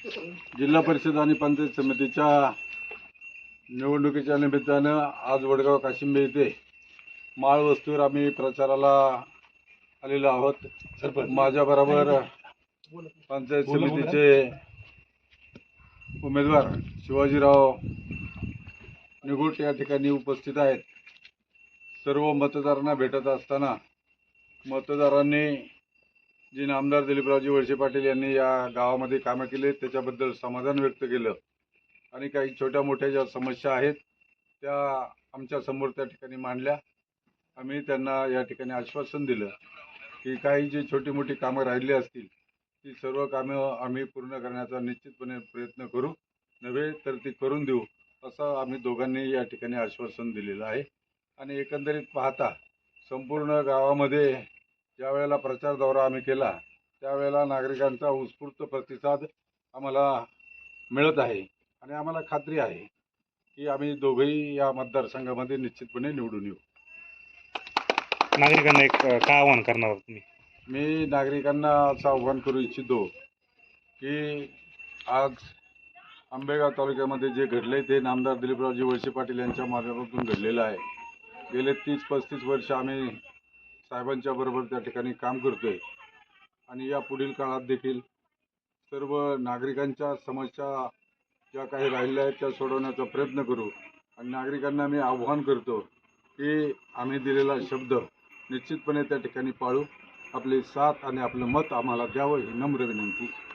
जिल्हा परिषद आणि पंचायत समितीच्या निवडणुकीच्या निमित्तानं आज वडगाव काशिंबे येथे माळ वस्तीवर आम्ही प्रचाराला आलेलो आहोत। माझ्याबरोबर पंचायत समितीचे उमेदवार शिवाजीराव निगुट या ठिकाणी उपस्थित आहेत। सर्व मतदारांना भेटत असताना मतदारांनी जी नामदार दिलीपरावजी वळसे पाटील यांनी या गावामध्ये कामे केली त्याच्याबद्दल समाधान व्यक्त केलं आणि काही छोट्या मोठ्या ज्या समस्या आहेत त्या आमच्या समोर त्या ठिकाणी मांडल्या। आम्ही त्यांना या ठिकाणी आश्वासन दिलं की काही जी छोटी मोठी कामं राहिली असतील ती सर्व कामं आम्ही पूर्ण करण्याचा निश्चितपणे प्रयत्न करू, नव्हे तर ती करून देऊ असं आम्ही दोघांनी या ठिकाणी आश्वासन दिलेलं आहे। आणि एकंदरीत पाहता संपूर्ण गावामध्ये ज्या वेळेला प्रचार दौरा आम्ही केला त्यावेळेला नागरिकांचा उत्स्फूर्त प्रतिसाद आम्हाला मिळत आहे आणि आम्हाला खात्री आहे की आम्ही दोघेही या मतदारसंघामध्ये निश्चितपणे निवडून येऊ। नागरिकांना एक काय आवाहन करणार तुम्ही? मी नागरिकांना असं आव्हान करू इच्छितो की आज आंबेगाव तालुक्यामध्ये जे घडले ते नामदार दिलीपरावजी वळसे पाटील यांच्या माध्यमातून घडलेलं आहे। गेले 30-35 वर्ष आम्ही साहेबांच्या बरोबर त्या ठिकाणी काम करतोय आणि या पुढील काळात देखील सर्व नागरिकांच्या समस्या ज्या काही राहिल्या आहेत त्या सोडवण्याचा प्रयत्न करू। आणि नागरिकांना मी आव्हान करतो की आम्ही दिलेला शब्द निश्चितपणे त्या ठिकाणी पाळू, आपली साथ आणि आपलं मत आम्हाला द्यावं ही नम्र विनंती।